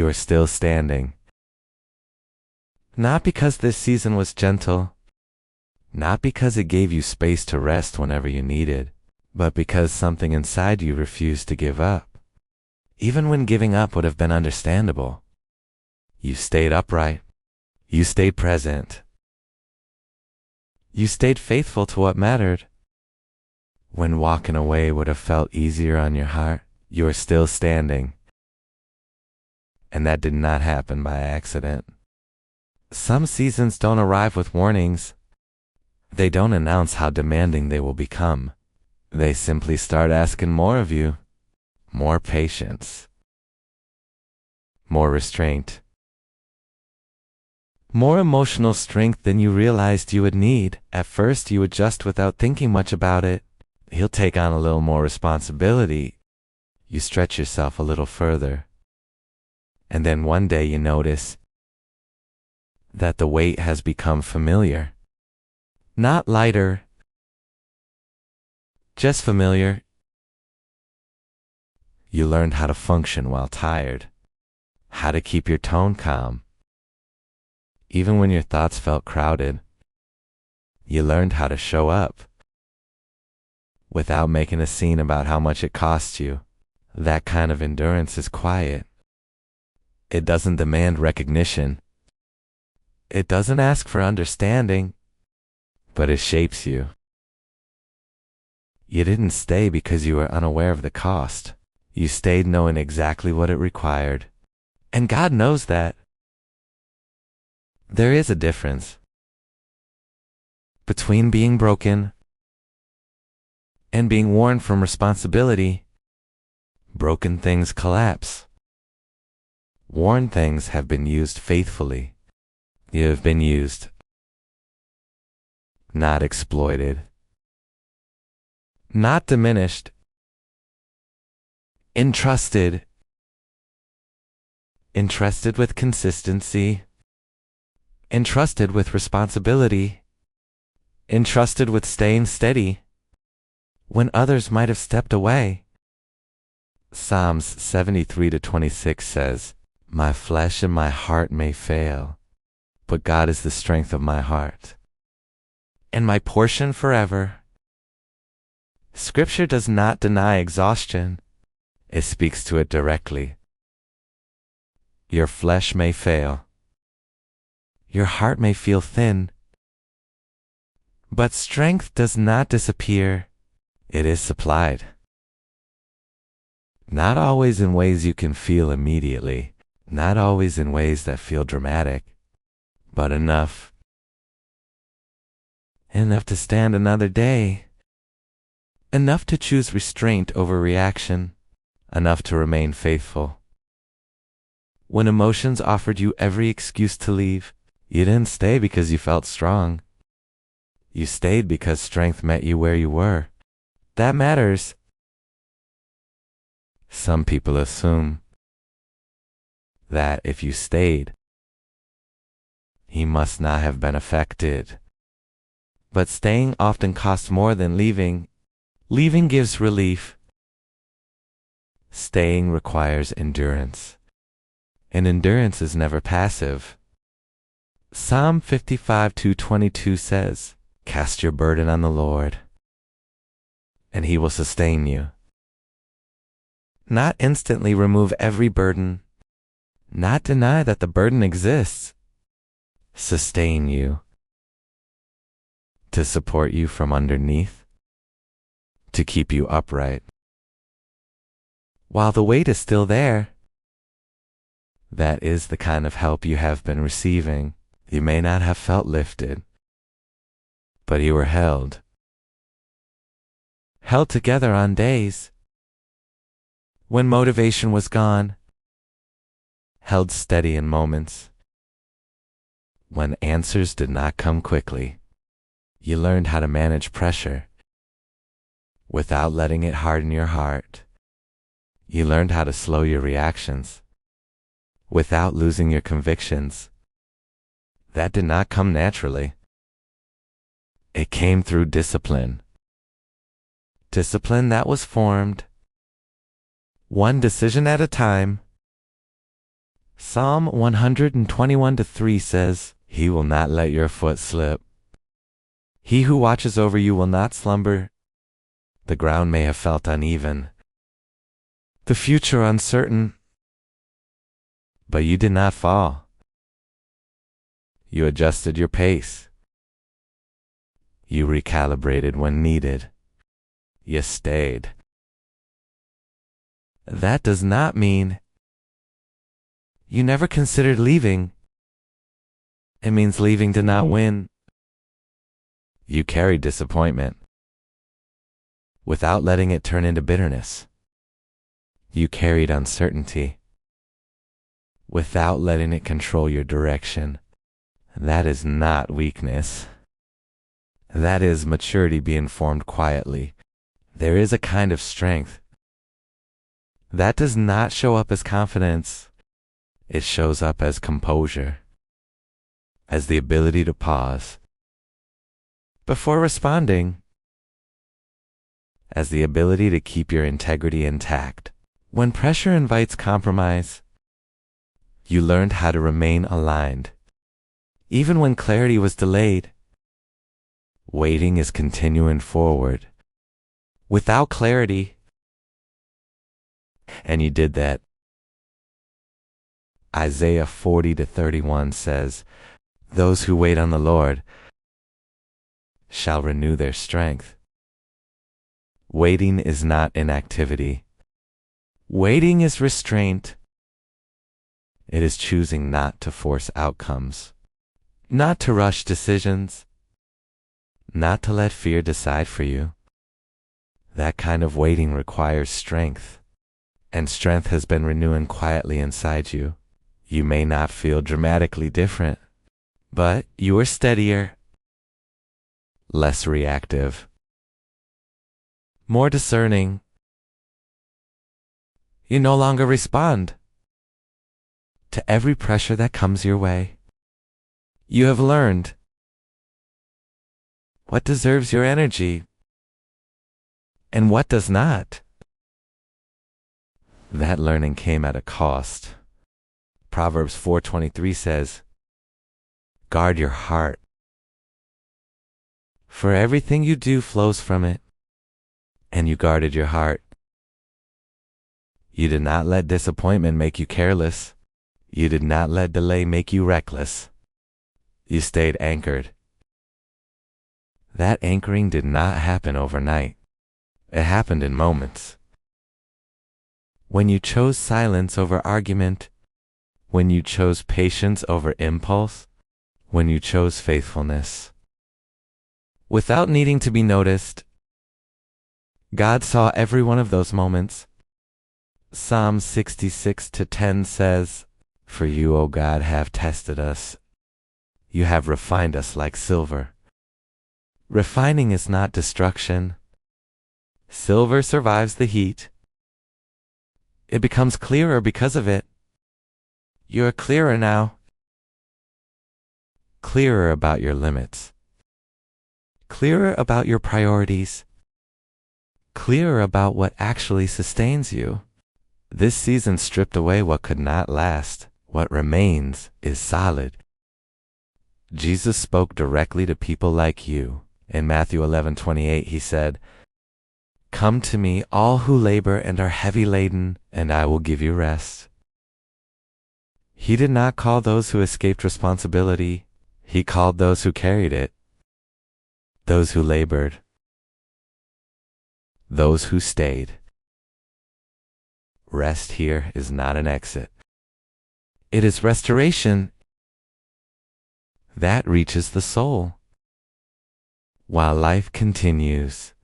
you're still standing. Not because this season was gentle, not because it gave you space to rest whenever you needed, but because something inside you refused to give up. Even when giving up would have been understandable. You stayed upright. You stayed present. You stayed faithful to what mattered. When walking away would have felt easier on your heart, you were still standing. And that did not happen by accident. Some seasons don't arrive with warnings. They don't announce how demanding they will become. They simply start asking more of you. More patience. More restraint. More emotional strength than you realized you would need. At first you adjust without thinking much about it. He'll take on a little more responsibility. You stretch yourself a little further. And then one day you notice that the weight has become familiar. Not lighter, just familiar. You learned how to function while tired, how to keep your tone calm. Even when your thoughts felt crowded, you learned how to show up without making a scene about how much it cost you. That kind of endurance is quiet. It doesn't demand recognition. It doesn't ask for understanding, but it shapes you. You didn't stay because you were unaware of the cost. You stayed knowing exactly what it required. And God knows that. There is a difference between being broken and being worn from responsibility. Broken things collapse. Worn things have been used faithfully. You have been used, not exploited, not diminished, entrusted with consistency, entrusted with responsibility, entrusted with staying steady when others might have stepped away. Psalms 73:26 says, "My flesh and my heart may fail, but God is the strength of my heart, and my portion forever." Scripture does not deny exhaustion. It speaks to it directly. Your flesh may fail. Your heart may feel thin. But strength does not disappear. It is supplied. Not always in ways you can feel immediately. Not always in ways that feel dramatic. But enough. Enough to stand another day. Enough to choose restraint over reaction. Enough to remain faithful. When emotions offered you every excuse to leave, you didn't stay because you felt strong. You stayed because strength met you where you were. That matters. Some people assume that if you stayed, he must not have been affected. But staying often costs more than leaving. Leaving gives relief. Staying requires endurance. And endurance is never passive. Psalm 55:22 says, "Cast your burden on the Lord, and he will sustain you." Not instantly remove every burden. Not deny that the burden exists. Sustain you. To support you from underneath. To keep you upright. While the weight is still there, that is the kind of help you have been receiving. You may not have felt lifted, but you were held. Held together on days when motivation was gone. Held steady in moments when answers did not come quickly. You learned how to manage pressure without letting it harden your heart. You learned how to slow your reactions without losing your convictions. That did not come naturally. It came through discipline. Discipline that was formed one decision at a time, Psalm 121:3 says, He will not let your foot slip. He who watches over you will not slumber. The ground may have felt uneven, the future uncertain, but you did not fall. You adjusted your pace. You recalibrated when needed. You stayed. That does not mean you never considered leaving. It means leaving did not win. You carried disappointment without letting it turn into bitterness. You carried uncertainty without letting it control your direction. That is not weakness. That is maturity being formed quietly. There is a kind of strength that does not show up as confidence. It shows up as composure, as the ability to pause before responding, as the ability to keep your integrity intact. When pressure invites compromise, you learned how to remain aligned. Even when clarity was delayed, waiting is continuing forward without clarity. And you did that. Isaiah 40:31 says, Those who wait on the Lord shall renew their strength. Waiting is not inactivity. Waiting is restraint. It is choosing not to force outcomes, not to rush decisions, not to let fear decide for you. That kind of waiting requires strength, and strength has been renewing quietly inside you. You may not feel dramatically different, but you are steadier, less reactive, more discerning. You no longer respond to every pressure that comes your way. You have learned what deserves your energy and what does not. That learning came at a cost. Proverbs 4:23 says, Guard your heart, for everything you do flows from it. And you guarded your heart. You did not let disappointment make you careless. You did not let delay make you reckless. You stayed anchored. That anchoring did not happen overnight. It happened in moments. When you chose silence over argument, when you chose patience over impulse, when you chose faithfulness without needing to be noticed. God saw every one of those moments. Psalm 66:10 says, For you, O God, have tested us. You have refined us like silver. Refining is not destruction. Silver survives the heat. It becomes clearer because of it. You are clearer now. Clearer about your limits. Clearer about your priorities. Clearer about what actually sustains you. This season stripped away what could not last. What remains is solid. Jesus spoke directly to people like you. In Matthew 11:28, he said, Come to me, all who labor and are heavy laden, and I will give you rest. He did not call those who escaped responsibility. He called those who carried it, those who labored, those who stayed. Rest here is not an exit. It is restoration that reaches the soul. While life continues,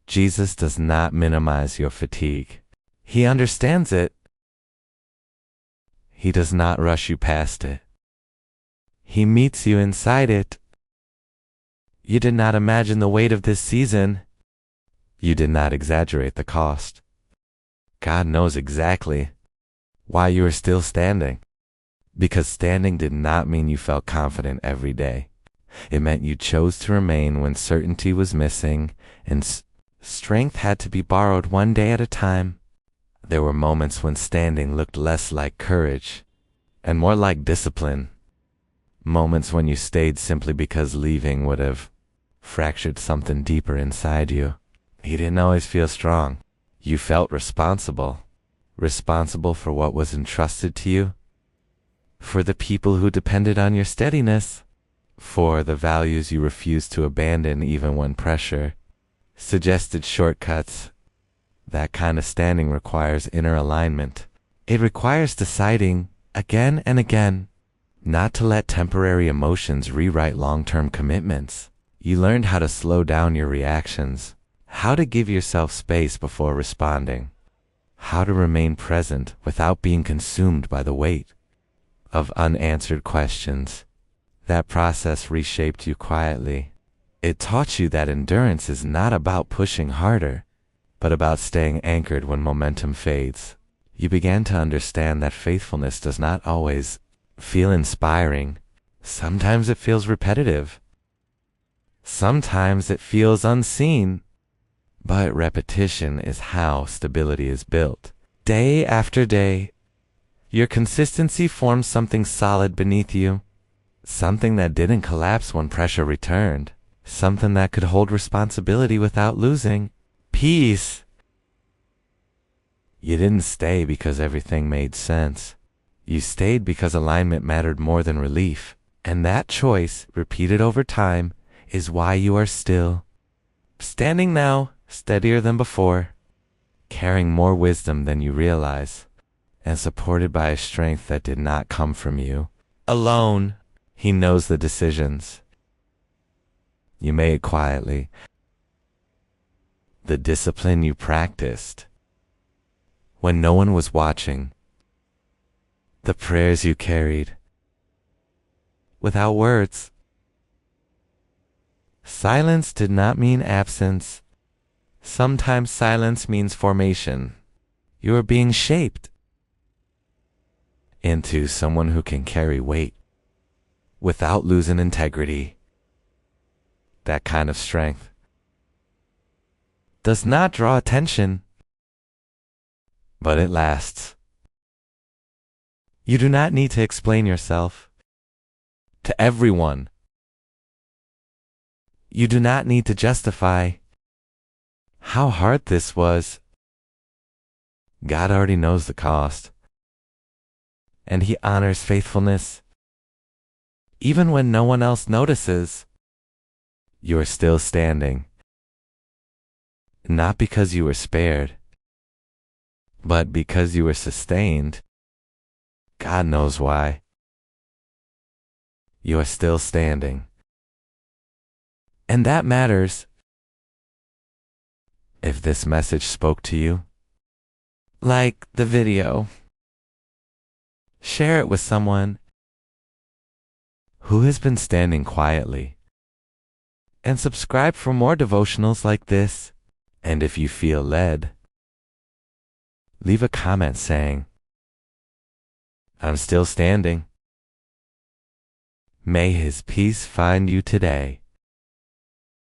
Jesus does not minimize your fatigue. He understands it. He does not rush you past it. He meets you inside it. You did not imagine the weight of this season. You did not exaggerate the cost. God knows exactly why you are still standing. Because standing did not mean you felt confident every day. It meant you chose to remain when certainty was missing, and strength had to be borrowed one day at a time. There were moments when standing looked less like courage and more like discipline. Moments when you stayed simply because leaving would have fractured something deeper inside you. You didn't always feel strong. You felt responsible. Responsible for what was entrusted to you, for the people who depended on your steadiness, for the values you refused to abandon even when pressure suggested shortcuts. That kind of standing requires inner alignment. It requires deciding again and again not to let temporary emotions rewrite long-term commitments. You learned how to slow down your reactions, how to give yourself space before responding, how to remain present without being consumed by the weight of unanswered questions. That process reshaped you quietly. It taught you that endurance is not about pushing harder, but about staying anchored when momentum fades. You began to understand that faithfulness does not always feel inspiring. Sometimes it feels repetitive. Sometimes it feels unseen. But repetition is how stability is built. Day after day, your consistency forms something solid beneath you. Something that didn't collapse when pressure returned. Something that could hold responsibility without losing peace. You didn't stay because everything made sense. You stayed because alignment mattered more than relief. And that choice, repeated over time, is why you are still standing now, steadier than before, carrying more wisdom than you realize, and supported by a strength that did not come from you alone. He knows the decisions you made quietly, the discipline you practiced when no one was watching, the prayers you carried without words. Silence did not mean absence. Sometimes silence means formation. You are being shaped into someone who can carry weight without losing integrity. That kind of strength does not draw attention, but it lasts. You do not need to explain yourself to everyone. You do not need to justify how hard this was. God already knows the cost, and He honors faithfulness. Even when no one else notices, you are still standing. Not because you were spared, but because you were sustained. God knows why. You are still standing. And that matters. If this message spoke to you, like the video, share it with someone who has been standing quietly, and subscribe for more devotionals like this. And if you feel led, leave a comment saying, "I'm still standing." May His peace find you today.